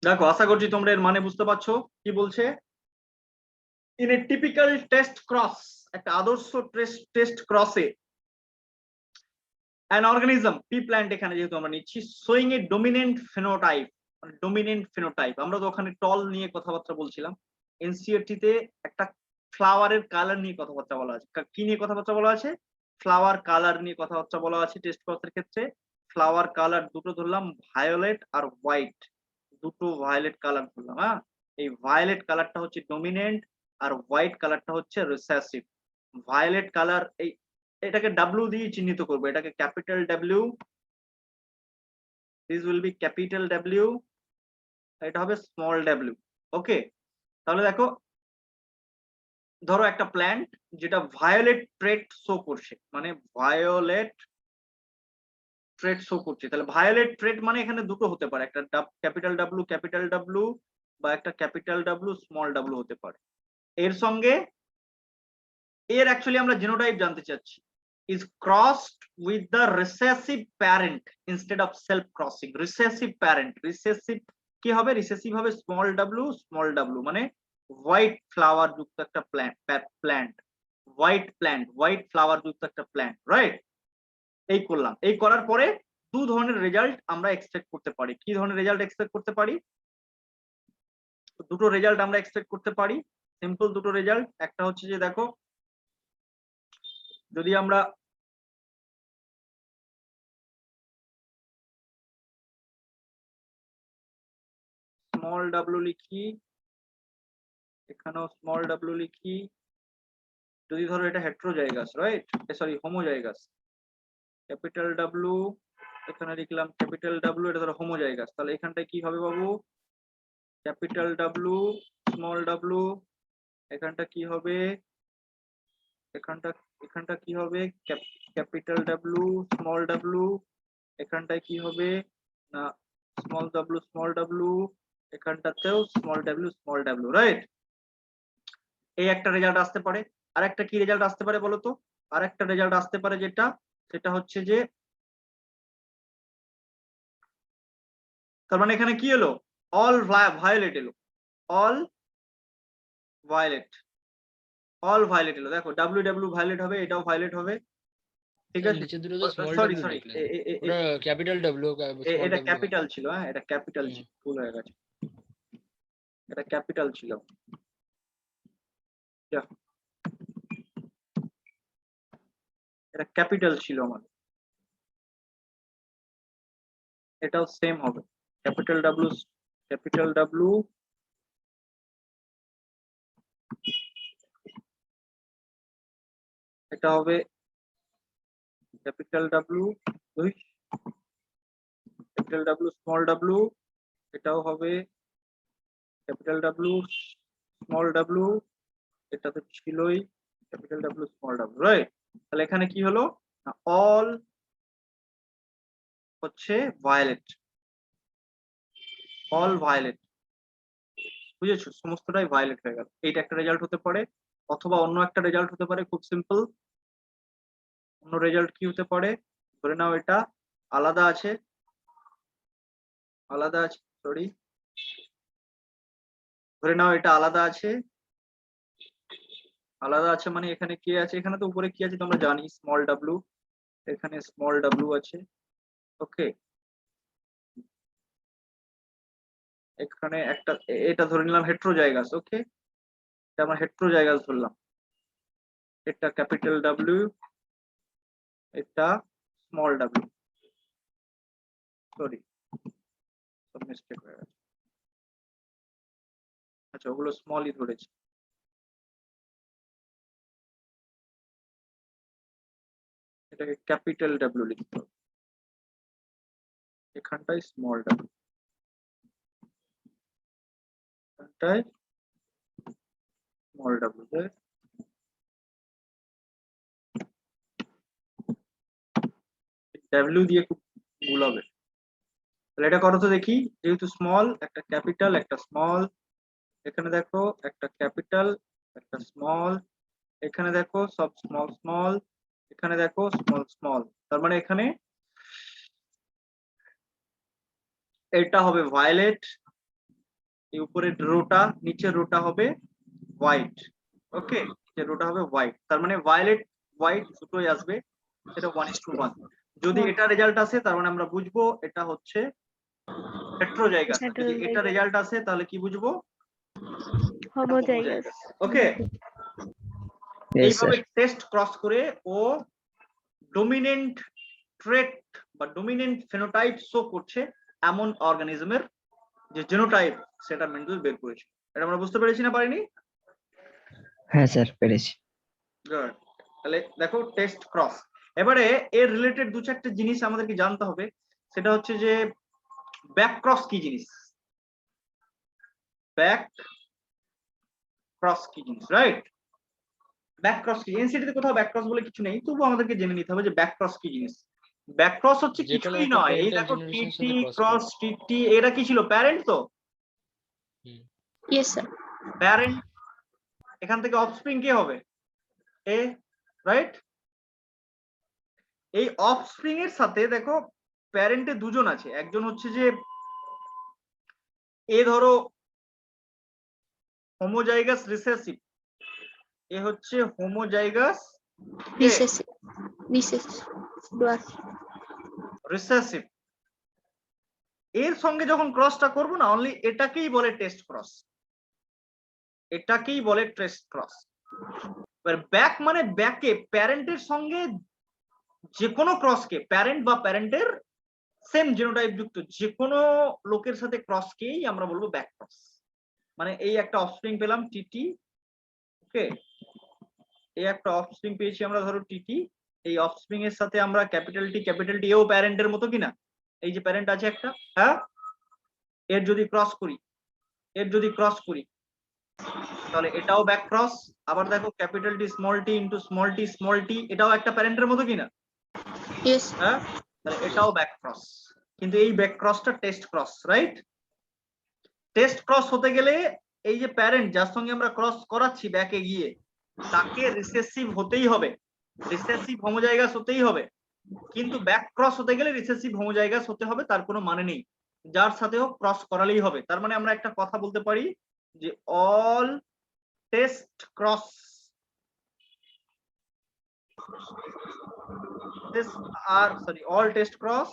দেখো আশা করছি তোমরা এর মানে বুঝতে পারছো কি বলছে। In a typical test cross, একটা আদর্শ টেস্ট ক্রসে an organism পি প্ল্যান্ট এখানে যেহেতু আমরা নিচ্ছি শোয়িং এ ডমিনেন্ট ফেনোটাইপ, মানে ডমিনেন্ট ফেনোটাইপ। আমরা তো ওখানে টল নিয়ে কথাবার্তা বলছিলাম, এনসিইআরটি তে একটা ফ্লাওয়ারের কালার নিয়ে কথাবার্তা বলা আছে। কি নিয়ে কথাবার্তা বলা আছে? ফ্লাওয়ার কালার নিয়ে কথাবার্তা বলা আছে। টেস্ট ক্রসের ক্ষেত্রে ফ্লাওয়ার কালার দুটো ধরলাম, ভায়োলেট আর হোয়াইট, দুটো ভায়োলেট কালার ধরলাম। হ্যাঁ, এই ভায়োলেট কালারটা হচ্ছে ডমিনেন্ট আর হোয়াইট কালারটা হচ্ছে রিসেসিভ। ভায়োলেট কালার এই এটাকে ডাব্লিউ দিয়ে চিহ্নিত করবো, এটাকে capital W, this will be capital W, এটা হবে স্মল ডাব্লিউ। ওকে, তাহলে দেখো ধরো একটা প্ল্যান্ট যেটা ভায়োলেট ট্রেট শো করছে, মানে ভায়োলেট ট্রেট শো করছে, তাহলে ভায়োলেট ট্রেট মানে এখানে দুটো হতে পারে, একটা ক্যাপিটাল ডাব্লিউ বা একটা ক্যাপিটাল ডাব্লিউ স্মল ডাব্লিউ হতে পারে। এর সঙ্গে এর অ্যাকচুয়ালি আমরা জিনোটাইপ জানতে চাচ্ছি, is crossed with the recessive parent instead of self crossing. recessive parent, recessive কি হবে? recessive হবে small w, মানে হোয়াইট ফ্লাওয়ার যুক্ত একটা প্ল্যান্ট, হোয়াইট ফ্লাওয়ার যুক্ত একটা প্ল্যান্ট, রাইট? এই করলাম, এই করার পরে দু ধরনের রেজাল্ট আমরা এক্সপেক্ট করতে পারি। কি ধরনের রেজাল্ট এক্সপেক্ট করতে পারি? দুটো রেজাল্ট আমরা এক্সপেক্ট করতে পারি, সিম্পল দুটো রেজাল্ট। একটা হচ্ছে যে দেখো, যদি আমরা স্মল ডাব্লিউ লিখি, এখানেও স্মল ডাব্লিউ লিখি, যদি ধরো এটা heterozygous, right, sorry homozygous, capital W এখানে লিখলাম ক্যাপিটাল ডাব্লিউ, এটা ধরো হোমোজাইগাস, তাহলে এখানটায় কি হবে বাবু? ক্যাপিটাল ডাব্লিউ স্মল ডাব্লিউ, এখানটা কি হবে? এখানটা কি হবে? ক্যাপিটাল ডাব্লিউ স্মল ডাব্লিউ, এখানটায় কি হবে না স্মল ডাব্লিউ, এখানটাতেও স্মল ডাব্লিউ, রাইট? এই একটা রেজাল্ট আসতে পারে। আর একটা কি রেজাল্ট আসতে পারে বলতো? আর একটা রেজাল্ট আসতে পারে যেটা, সেটা হচ্ছে যে তার মানে এখানে কি এলো? অল ভায়োলেট এলো, অল ভায়োলেট, অল ভায়োলেট এলো। দেখো ডাব্লিউ ভায়োলেট হবে, এটাও ভায়োলেট হবে, ঠিক আছে? নিচের দুটো তো স্মল সরি ডাব্লিউ সরি, লিখলেন, ওটা ক্যাপিটাল ডাব্লিউ স্মল এটা ডাব্লিউ। ক্যাপিটাল ছিল, হ্যাঁ এটা ক্যাপিটাল ছিল, ভুল হয়ে গেছে, এটা ক্যাপিটাল ছিল। এটা ক্যাপিটাল ছিল আমার, এটাও সেম হবে ক্যাপিটাল ডাব্লিউ, এটা হবে capital W, capital W small W, এটাও হবে ক্যাপিটাল ডাব্লিউ স্মল ডাব্লিউ, এটা তো ছিলই capital W small W, right? তাহলে এখানে কি হলো, অল হচ্ছে ভায়োলেট, অল ভায়োলেট, বুঝেছো? সমস্তটাই ভায়োলেট হয়ে গেল। এইটা একটা রেজাল্ট হতে পারে, অথবা অন্য একটা রেজাল্ট হতে পারে, খুব সিম্পল। অন্য রেজাল্ট কি হতে পারে, ধরে নাও এটা আলাদা আছে, আলাদা আছে, সরি, ধরে নাও এটা আলাদা আছে, আলাদা আছে মানে এখানে কি আছে, এখানে তো উপরে কি আছে তোমরা জানি, স্মল ডাব্লিউ, এখানে স্মল ডাব্লিউ আছে, ওকে। এখানে একটা, এটা ধরে নিলাম হেট্রোজাইগাস, ওকে, এটা আমরা হেট্রোজাইগাস ধরলাম, এটা ক্যাপিটাল ডাব্লিউ, এটা স্মল ডাব্লিউ, সরি সব মিস্টেক হয়ে গেছে, আচ্ছা ওগুলো স্মলই ধরেছি, এটাকে ক্যাপিটাল ডাব্লিউ লিখতে হবে, এখানটায় স্মল ডাব্লিউ, এখানটায় স্মল ডাব্লিউ, ডাব্লিউ দিয়ে খুব ভুল হবে। তাহলে এটা করো তো দেখি, যেহেতু স্মল, একটা ক্যাপিটাল একটা স্মল, এখানে দেখো একটা ক্যাপিটাল একটা স্মল, এখানে দেখো সব স্মল স্মল, এখানে দেখো স্মল স্মল, তার মানে এখানে এটা হবে ভায়োলেট, এই উপরের রোটা, নিচের রোটা হবে হোয়াইট, ওকে, নিচের রোটা হবে হোয়াইট, তার মানে ভায়োলেট হোয়াইট দুটোই আসবে, সেটা 1:1। যদি এটা রেজাল্ট আসে তার মানে আমরা বুঝবো এটা হচ্ছে হেট্রোজাইগাস, যদি এটা রেজাল্ট আসে তাহলে কি বুঝবো, হোমোজাইগাস। ওকে। এইভাবে টেস্ট ক্রস করে ও ডমিনেন্ট ট্রেট বা ডমিনেন্ট ফেনোটাইপ শো করছে এমন অর্গানিজমের যে জিনোটাইপ, সেটা মেন্ডেল বের করেছে। এটা আমরা বুঝতে পেরেছি না পারিনি? হ্যাঁ স্যার পেরেছি। গুড। তাহলে দেখো টেস্ট ক্রস, এবারে এর রিলেটেড দু চারটে জিনিস আমাদেরকে জানতে হবে, সেটা হচ্ছে যে ব্যাক ক্রস কি জিনিস, ব্যাক ক্রস কি জিনিস, রাইট? ব্যাক ক্রস কি, এনসিটি কোথাও ব্যাক ক্রস বলে কিছু নেই, তবু আমাদেরকে জেনে নিতে হবে যে ব্যাক ক্রস কি জিনিস। ব্যাক ক্রস হচ্ছে যেকোনো কিছুই একটা নয়, এই parental দেখো generation এর টিটি সাথে cross ক্রস টিটি, এরা কি ছিল, প্যারেন্ট তো, Yes, sir. প্যারেন্ট, এখান থেকে অফস্প্রিং কে হবে, এ, রাইট? এই অফস্প্রিং এর সাথে দেখো প্যারেন্টে দুজন আছে, একজন হচ্ছে যে এ ধরো হোমোজাইগাস রিসেসিভ, এ হচ্ছে homozygous Recessive. Recessive. Dwarf. Recessive, এর সঙ্গে যখন ক্রসটা করবো না, অনলি এটাকেই বলে টেস্ট ক্রস, এটাকেই বলে টেস্ট ক্রস। এবার ব্যাক মানে ব্যাকে প্যারেন্টের সঙ্গে যে কোনো ক্রসকে, প্যারেন্ট বা প্যারেন্টের সেম জিনোটাইপ যুক্ত যে কোনো লোকের সাথে ক্রসকেই আমরা বলবো ব্যাক ক্রস। মানে এই একটা অফস্প্রিং পেলাম টিটি, ওকে, এই একটা অফস্প্রিং পেয়েছি আমরা ধরো টিটি, এই অফস্প্রিং এর সাথে আমরা ক্যাপিটাল টি এও প্যারেন্টের মতো কিনা, এই যে প্যারেন্ট আছে একটা, হ্যাঁ, এর যদি ক্রস করি, এর যদি ক্রস করি তাহলে এটাও ব্যাক ক্রস। আবার দেখো capital T into small T, এটাও একটা প্যারেন্টের মতো কিনা, Yes. হ্যাঁ, তাহলে এটাও ব্যাক ক্রস। কিন্তু এই ব্যাক ক্রসটা test cross, right? Test cross হতে গেলে এই যে প্যারেন্ট যার সঙ্গে আমরা ক্রস করাচ্ছি ব্যাকে গিয়ে, তাকে রিসেসিভ হতেই হবে, রিসেসিভ হোমোজাইগাস হতেই হবে। কিন্তু ব্যাক ক্রস হতে গেলে রিসেসিভ হোমোজাইগাস হতে হবে তার কোনো মানে নেই, যার সাথেও ক্রস করালেই হবে। তার মানে আমরা একটা কথা বলতে পারি যে all test cross, all test cross,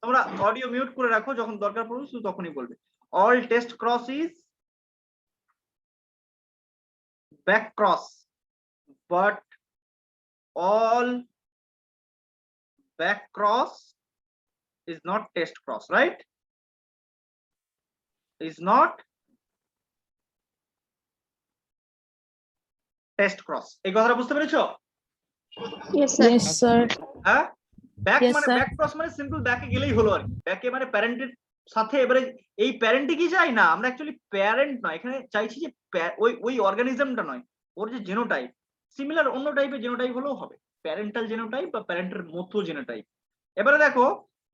তোমরা অডিও মিউট করে রাখো, যখন দরকার পড়বে শুধু তখনই বলবে। All test cross is back cross, but all back cross is not test cross, right? Is not test cross. এই কথাটা বুঝতে পেরেছো? Yes, sir. Yes, sir. হ্যাঁ, ব্যাক Yes, মানে sir. ব্যাক ক্রস মানে সিম্পল ব্যাকে গেলেই হলো আর কি। ব্যাকে মানে প্যারেন্টের সাথে এবারে এই প্যারেন্টে কি চাই না, আমরা অ্যাকচুয়ালি প্যারেন্ট নয়, এখানে চাইছি যে ওই অর্গানিজমটা নয়, ওর যে জেনোটাইপ সিমিলার অন্য টাইপের জেনোটাইপ হলেও হবে, প্যারেন্টাল জেনোটাইপ বা প্যারেন্টের মতো জেনোটাইপ। এবারে দেখো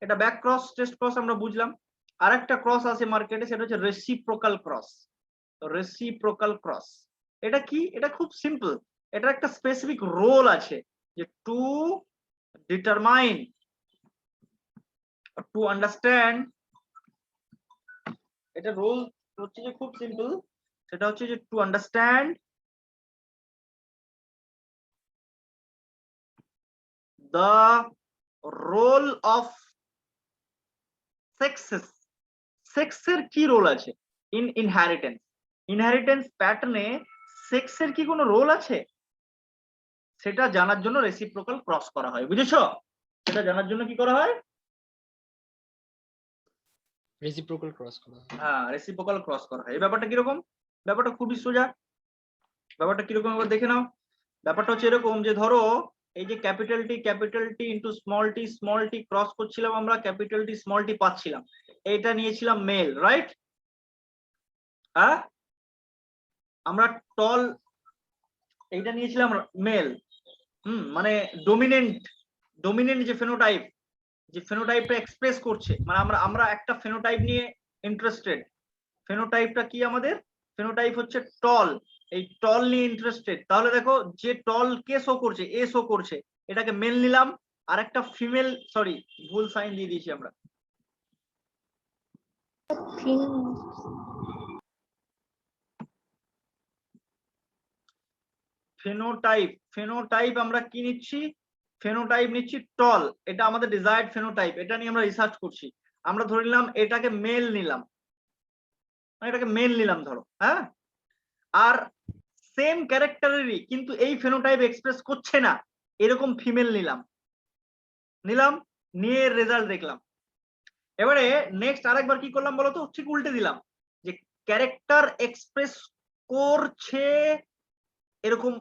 এটা ব্যাক ক্রস টেস্ট ক্রস আমরা বুঝলাম, আর একটা ক্রস আছে মার্কেটে, সেটা হচ্ছে রেসিপ্রোকাল ক্রস। রেসিপ্রোকাল ক্রস এটা কি? এটা খুব সিম্পল, এটা একটা স্পেসিফিক রোল আছে যে টু ডিটারমাইন টু আন্ডারস্ট্যান্ড, এটা রোল হচ্ছে যে খুব সিম্পল, সেটা হচ্ছে যে to understand the role of sexes, সেক্সের কি রোল আছে ইন ইনহেরিটেন্স প্যাটার্নে, সেক্সের কি কোনো রোল আছে সেটা জানার জন্য রেসিপ্রোকাল ক্রস করা হয়, বুঝেছো? সেটা জানার জন্য কি করা হয়? রেসিপ্রোকাল ক্রস করা হয়। হ্যাঁ, রেসিপ্রোকাল ক্রস করা হয়। এই ব্যাপারটা কিরকম? ব্যাপারটা খুবই সোজা। ব্যাপারটা কিরকম একবার দেখে নাও। ব্যাপারটা হচ্ছে এরকম যে ধরো এই যে capital T into small tea cross করছিলাম আমরা, ক্যাপিটাল টি স্মল টি পাচ্ছিলাম, এইটা নিয়েছিলাম মেল, রাইট? হ্যাঁ, আমরা টল এইটা নিয়েছিলাম মেল, মানে ডোমিনেন্ট যে ফেনোটাইপটা এক্সপ্রেস করছে, মানে আমরা একটা ফেনোটাইপ নিয়ে ইন্টারেস্টেড, ফেনোটাইপটা কি আমাদের? ফেনোটাইপ হচ্ছে টল, এই টল নিয়ে ইন্টারেস্টেড। তাহলে দেখো যে টল কে শো করছে, এ শো করছে, এটাকে মেল নিলাম, আর একটা ফিমেল, সরি ভুল সাইন দিয়ে দিয়েছি আমরা, ফেনোটাইপ আমরা কি নিচ্ছি? ফেনোটাইপ নিচ্ছি টল, এটা আমাদের ডিজায়ার্ড ফেনোটাইপ, এটা নিয়ে আমরা রিসার্চ করছি। আমরা ধরে নিলাম এটাকে মেল নিলাম, এটাকে মেল নিলাম ধরো, হ্যাঁ, আর সেম ক্যারেক্টারেরই কিন্তু এই ফেনোটাইপ এক্সপ্রেস করছে না এরকম ফিমেল নিলাম, নিয়ে রেজাল্ট দেখলাম। এবারে নেক্সট আরেকবার কি করলাম বলতো, ঠিক উল্টে দিলাম, যে ক্যারেক্টার এক্সপ্রেস করছে এরকম,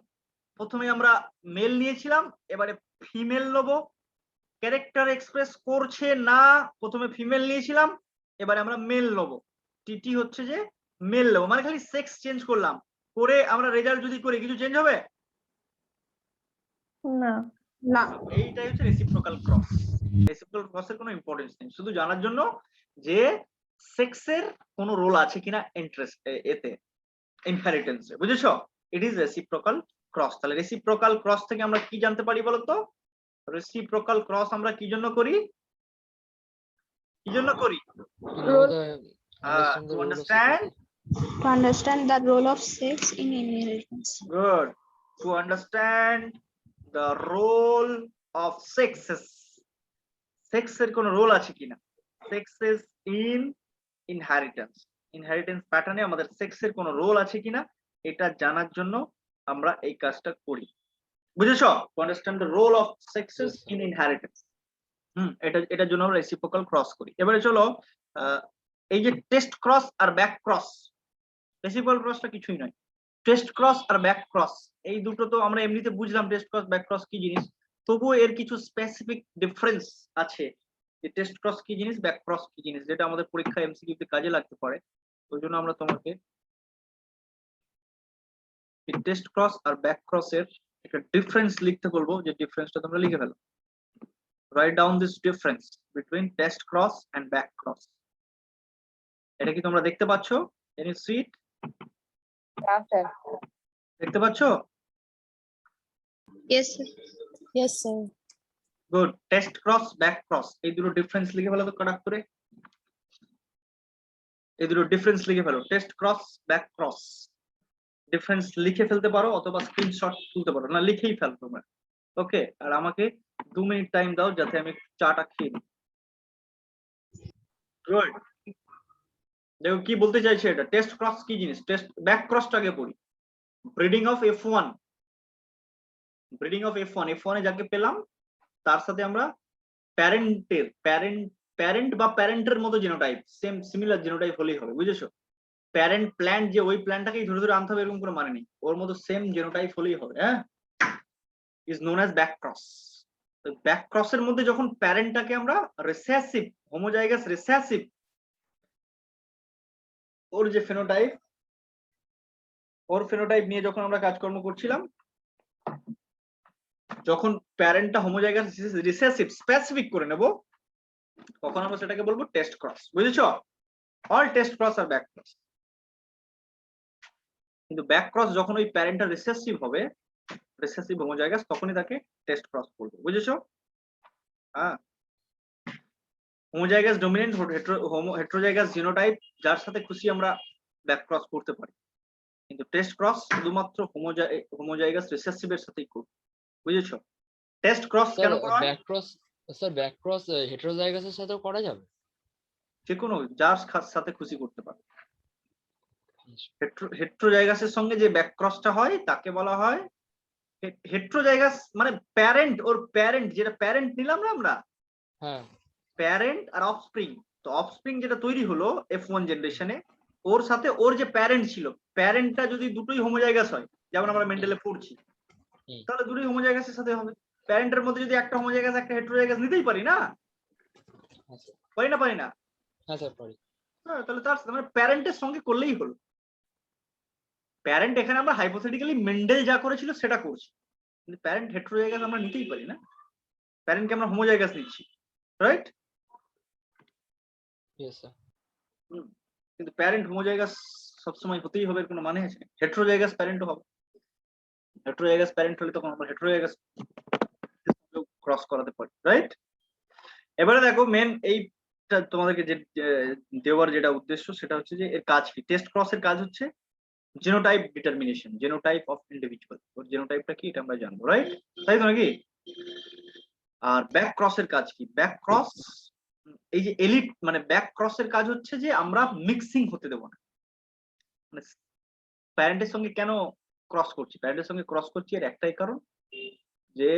প্রথমে আমরা মেল নিয়েছিলাম, এবারে ফিমেল নেবো। ক্যারেক্টার এক্সপ্রেস করছে না, প্রথমে ফিমেল নিয়েছিলাম, এবারে আমরা মেল নেবো। টিটি হচ্ছে যে মেল নেবো, মানে খালি সেক্স চেঞ্জ করলাম, করে আমরা রেজাল্ট যদি করি কিছু চেঞ্জ হবে না। না। এইটাই হচ্ছে রেসিপ্রোকাল ক্রস। রেসিপ্রোকাল ক্রসের কোনো ইম্পর্টেন্স নেই, শুধু জানার জন্য যে সেক্সের কোনো রোল আছে কিনা ইন্টারেস্ট এতে, ইনহেরিটেন্সে, বুঝেছো? It is reciprocal cross. তাহলে রেসিপ্রোকাল ক্রস থেকে আমরা কি জানতে পারি বলতো? রেসিপ্রোকাল ক্রস আমরা কি জন্য করি? To understand To understand the role of sex in inheritance. good, to understand the role of sexes, সেক্সের কোন রোল আছে কিনা, সেক্সেস ইন ইনহেরিটেন্স প্যাটার্নে আমাদের সেক্সের কোন রোল আছে কিনা এটা জানার জন্য আমরা এই কাজটা করি, বুঝেছো? To understand the role of sexes in inheritance, এটার জন্য আমরা রেসিপ্রোকাল ক্রস করি। এবারে চলো এই যে টেস্ট ক্রস আর ব্যাক ক্রস, রেসিপ্রোকাল ক্রসটা কিছুই নয়, টেস্ট ক্রস আর ব্যাক ক্রস এই দুটো তো আমরা এমনিতে বুঝলাম টেস্ট ক্রস ব্যাক ক্রস কি জিনিস, তবুও এর কিছু স্পেসিফিক ডিফারেন্স আছে, যে টেস্ট ক্রস কি জিনিস, ব্যাক ক্রস কি জিনিস, যেটা আমাদের পরীক্ষা এমসিকিউ তে কাজে লাগতে পারে। ওই জন্য আমরা তোমাকে টেস্ট ক্রস আর ব্যাক ক্রস এর একটা ডিফারেন্স লিখতে বলবো, যে ডিফারেন্সটা তোমরা লিখে ফেলো। Write down this difference between test cross and back cross. এটা কি তোমরা দেখতে পাচ্ছো? Can you see it? দেখতে পাচ্ছো? Yes, sir. Yes, sir. Good. Test cross back cross এই দুটো ডিফারেন্স লিখে ফেলো তো কটাক করে, এই দুটো ডিফারেন্স লিখে ফেলো। Test cross back cross difference লিখে ফেলতে পারো অথবা স্ক্রিনশট তুলতে পারো, না লিখেই ফেলো তোমরা, ওকে? আর আমাকে 2 মিনিট টাইম দাও যাতে আমি চাটা খেয়ে নিই। গুড। দেখো কি বলতে চাইছে এটা, টেস্ট ক্রস কি জিনিস, টেস্ট ব্যাক ক্রসটাকে পড়ি। ব্রিডিং অফ F1, F1 এ যাকে পেলাম তার সাথে আমরা প্যারেন্ট বা প্যারেন্টের মতো জিনোটাইপ, সিমিলার জিনোটাইপ হলেই হবে, বুঝেছো? প্যারেন্ট প্ল্যান্ট যে ওই প্ল্যান্টটাকেই ধরে ধরে আনতে হবে এরকম কোনো মানে নেই, ওর মতো সেম জিনোটাইপ হলেই হবে, হ্যাঁ? Is known as back cross. Back ক্রসের মধ্যে যখন প্যারেন্টটাকে আমরা রিসেসিভ হোমোজাইগাস রিসেসিভ ওর যে ফেনোটাইপ ওর ফেনোটাইপ নিয়ে যখন আমরা কাজকর্ম করছিলাম, যখন প্যারেন্টটা হোমোজাইগাস রিসেসিভ স্পেসিফিক করে নেব, তখন আমরা সেটাকে বলবো টেস্ট ক্রস। বুঝেছো? অল টেস্ট ক্রস আর ব্যাক ক্রস। কিন্তু ব্যাক ক্রস যখন ওই প্যারেন্টটা রিসেসিভ হবে, রিসেসিভ হোমোজাইগাস, তখনই তাকে টেস্ট ক্রস বলবো। বুঝেছো? হ্যাঁ, হোমোজাইগাস ডমিনেন্ট হেটেরোজাইগাস জিনোটাইপ যার সাথে খুশি আমরা ব্যাক ক্রস করতে পারি, কিন্তু টেস্ট ক্রস শুধুমাত্র হোমোজাইগাস রিসেসিভের সাথেই করব। বুঝেছো? টেস্ট ক্রস স্যার কেন করা হয়? ব্যাক ক্রস হেটেরোজাইগাসের সাথেও করা যাবে? যে কোনো যার সাথে খুশি করতে পারে। হেটেরোজাইগাসের সঙ্গে যে ব্যাক ক্রসটা হয় তাকে বলা হয় হেটেরোজাইগাস, মানে প্যারেন্ট, ওর প্যারেন্ট, যেটা প্যারেন্ট নিলাম না আমরা, হ্যাঁ প্যারেন্ট আর অফস্প্রিং। তো অফস্প্রিং যেটা তৈরি হলো F1 জেনারেশনে, ওর সাথে ওর যে প্যারেন্ট ছিল, প্যারেন্টটা যদি দুটোই হোমোজাইগাস হয়, যেমন আমরা মেন্ডেলে পড়ছি, তাহলে দুটোই হোমোজাইগাসের সাথে হবে। প্যারেন্টের মধ্যে যদি একটা হোমোজাইগাস একটা হেটেরোজাইগাস নিতেই পারি না? পারি না? হ্যাঁ স্যার পারি। হ্যাঁ, তাহলে তার মানে প্যারেন্টের সঙ্গে করলেই হলো। প্যারেন্ট এখানে আমরা হাইপোথেটিক্যালি মেন্ডেল যা করেছিল সেটা করছি, কিন্তু প্যারেন্ট হেটেরোজাইগাস আমরা নিতেই পারি না, প্যারেন্টকে আমরা হোমোজাইগাস নিচ্ছি, রাইট? Yes sir. কিন্তু প্যারেন্ট হোমোজাইগাস সবসময় হতেই হবে কোনো মানে আছে? হেটেরোজাইগাস প্যারেন্টও হবে। হেটেরোজাইগাস প্যারেন্ট হলে তখন আমরা হেটেরোজাইগাস ক্রস করাতে পারি, রাইট? এবারে দেখো মেন এইটা তোমাদেরকে যে দেওয়ার যেটা উদ্দেশ্য সেটা হচ্ছে যে এর কাজ কি। টেস্ট ক্রসের কাজ হচ্ছে genotype determination, genotype of individual. ওর জেনোটাইপটা কি এটা আমরা জানবো, রাইট? তাই তো নাকি? আর ব্যাক ক্রসের কাজ কি? ব্যাক ক্রস, এই যে এলিট মানে ব্যাক ক্রসের কাজ হচ্ছে যে আমরা মিক্সিং হতে দেবো না। মানে প্যারেন্টের সঙ্গে কেন ক্রস করছি? প্যারেন্টের সঙ্গে ক্রস করছি এর একটাই কারণ, যে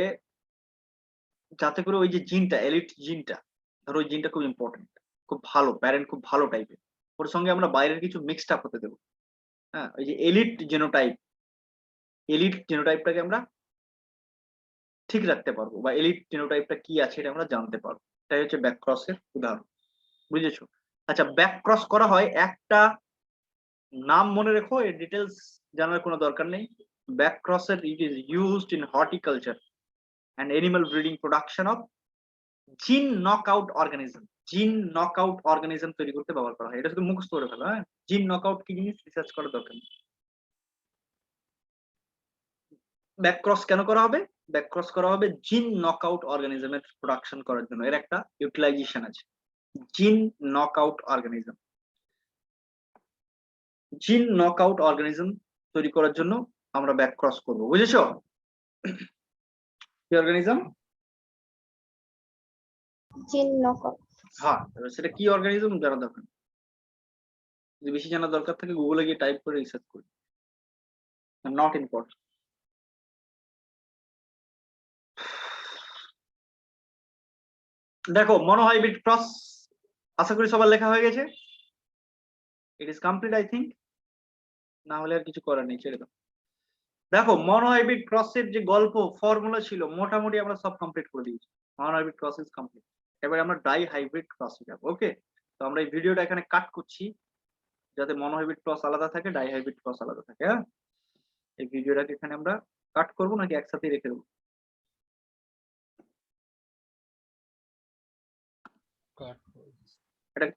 যাতে করে ওই যে জিনটা, এলিট জিনটা, ধরো ওই জিনটা খুব ইম্পর্টেন্ট, খুব ভালো, প্যারেন্ট খুব ভালো টাইপের, ওর সঙ্গে আমরা বাইরের কিছু মিক্সড আপ হতে দেবো। হ্যাঁ, ওই যে এলিট জেনোটাইপটাকে আমরা ঠিক রাখতে পারবো, বা এলিট জেনোটাইপটা কি আছে এটা আমরা জানতে পারবো। এটাই হচ্ছে ব্যাক ক্রসের উদাহরণ। বুঝেছো? আচ্ছা, ব্যাক ক্রস করা হয়, একটা নাম মনে রেখো, এর ডিটেলস জানার কোনো দরকার নেই। ব্যাক ক্রসের it is used in horticulture and animal breeding production of gene knockout organism। Gene knockout organism তৈরি করতে ব্যবহার করা হয়। এটা শুধু মুখস্থ করে ফেলো। হ্যাঁ, জিন নকআউট কি জিনিস রিসার্চ করার দরকার নেই। ব্যাক ক্রস কেন করা হবে? ব্যাক ক্রস করা হবে জিন নকআউট অর্গানিজমের প্রোডাকশন করার জন্য। এর একটা ইউটিলাইজেশন আছে, জিন নকআউট অর্গানিজম। জিন নকআউট অর্গানিজম তৈরি করার জন্য আমরা ব্যাক ক্রস করব। বুঝেছো? কি অর্গানিজম? জিন নকআউট। হ্যাঁ, সেটা কি অর্গানিজম জানা দরকার। যদি বেশি জানার দরকার থাকে গুগলে গিয়ে টাইপ করে রিসার্চ করি, নট ইম্পর্টেন্ট। দেখো, মনোহাইব্রিড ক্রস আশা করি সবার লেখা হয়ে গেছে। It is complete I think, না হলে আর কিছু করার নেই, ছেড়ে দাও। দেখো, মনোহাইব্রিড ক্রসের যে গল্প ফর্মুলা ছিল মোটামুটি আমরা সব কমপ্লিট করে দিয়েছি। Monohybrid cross is complete. এবারে আমরা ডাই হাইব্রিড ক্রসে যাব। ওকে, তো আমরা এই ভিডিওটা এখানে কাট করছি, যাতে মনোহাইব্রিড ক্রস আলাদা থাকে, ডাই হাইব্রিড ক্রস আলাদা থাকে। হ্যাঁ, এই ভিডিওটাকে এখানে আমরা কাট করবো নাকি একসাথে রেখে দেবো? কাট। এটা